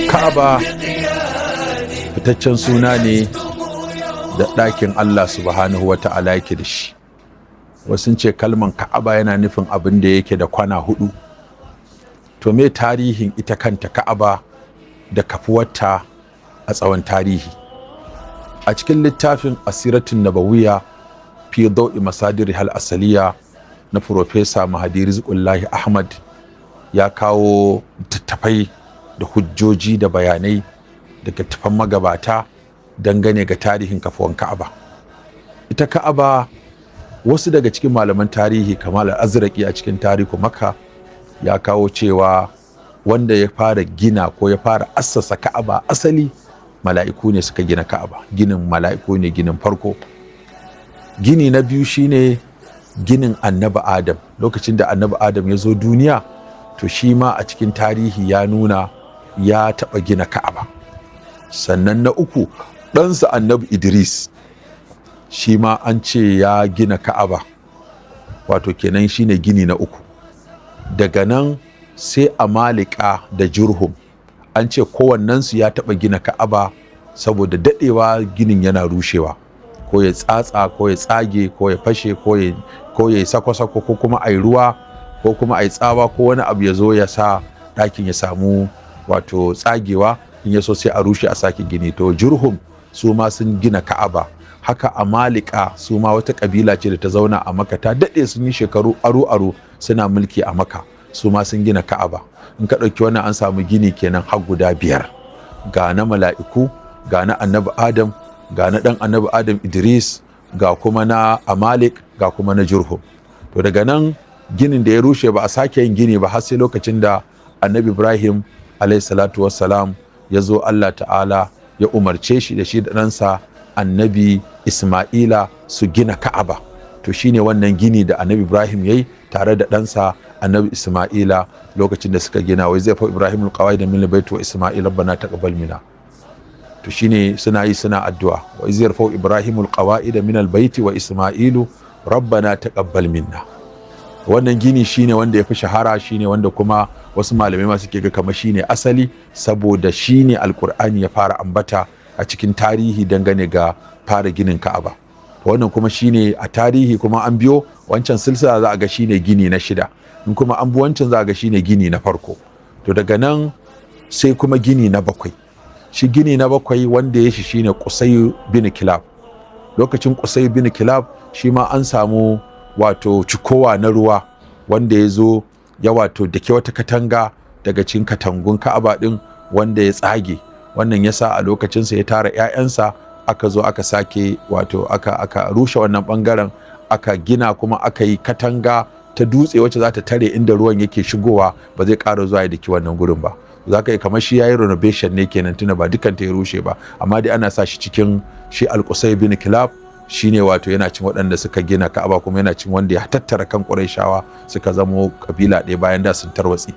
Ka'aba fitaccen suna ne da ɗakin Allah subhanahu wa ta'ala yake da shi. Wasu ce kalman Ka'aba yana nufin abin da yake da kwana hudu. To me tarihin ita kanta Ka'aba da kafuwarta a tsawon tarihi? A cikin littafin Asiratun Nabawiyya fi Daw'i Masadir hal Asaliya na Profesa Mahdi Rizqullahi Ahmad ya kawo littattafai da hujjoji da bayanai daga tafan magabata dangane ga tarihin kafuwan Ka'aba. Ita Ka'aba, wasu daga cikin malaman tarihi kamar Al-Azraqi a cikin tarihu Makka ya kawo cewa wanda ya fara gina ko ya fara assasa Ka'aba asali mala'iku ne suka gina Ka'aba. Ginin mala'iku ne ginin farko. Gini na biyu shine ginin Annabi Adam. Lokacin da Annabi Adam ya zo duniya, to shi ma a cikin tarihi ya nuna ya taɓa gina Ka'aba. Sannan na uku, ɗansa Annabi Idris shi ma an ce ya gina Ka'aba, wato kenan shine gini na uku. Daga nan sai Amalika da Jurhum, an ce kowannensu ya taɓa gina Ka'aba, saboda daɗewa ginin yana rushewa, ko ya tsatsa ko ya tsage ko ya fashe ko ya yi sako-sako, ko kuma a yi ruwa ko kuma a yi tsawa ko wani abu ya zo ya sa ɗakin ya samu wato tsagewa, in ya so sai a rushe a sake gini. To Jurhum su ma sun gina Ka'aba. Haka Amalika su ma wata kabila ce da ta zauna a Makka, ta daɗe, sun yi shekaru aru-aru suna mulki a Makka, su ma sun gina Ka'aba. In ka ɗauki wannan an samu gini kenan har guda 5, ga na mala'iku, ga na Annabi Adam, ga na ɗan Annabi Adam Idris, ga kuma na Amalik, ga kuma na Jurhum. To daga nan ginin da ya rushe ba a sake yin gini ba har sai lokacin da Annabi Ibrahim alayhi salatu wassalam ya zo, Allah ta'ala ya umarce shi da shi da ɗansa Annabi Isma'ila su gina Ka'aba. To shine wannan gini da Annabi Ibrahim yayi tare da ɗansa Annabi Isma'ila lokacin da suka gina. Wai zai fa Ibrahim alqawaid min albayt wa Isma'il rabbana taqabbal minna. To shine suna addu'a, wa iz yarfa'u Ibrahim alqawaid min albayt wa Isma'ilu rabbana taqabbal minna. Wannan gini shine wanda ya fi shahara, shine wanda kuma wasu malamai ma suke ga kamar shine asali, saboda shine alkur'ani ya fara ambata a cikin tarihi dangane ga fara ginin Ka'aba. Wannan kuma shine a tarihi, kuma an biyo wancan silsila za a ga shine gini na 6, in kuma an bi wancan za a ga shine gini na farko. To daga nan sai kuma gini na 7. Shi gini na 7 wanda ya shi shine Qusay bin Kilab. Lokacin Qusay bin Kilab shi ma an samu wato cikowa na ruwa wanda ya zo ya wato dake wata katanga daga cikin katangun Ka'aba din wanda ya tsage. Wannan yasa a lokacinsa ya tara 'ya'yansa, aka zo aka sake wato aka rushe wannan bangaren, aka gina kuma aka yi katanga ta dutse wacce za ta tare inda ruwan yake shigowa, ba zai ƙara zuwa ya daki wannan gurin ba. Za ka yi kamar shi ya yi renovation ne kenan, tuna ba dukkan ta ya rushe ba, amma dai ana sa shi cikin shi Al-Qusay bin Kilab, shine wato yana cin waɗanda suka gina Ka'aba, kuma yana cin wanda ya tattara kan Qurayshawa suka zamo kabila ɗaya bayan da sun tarwatsi.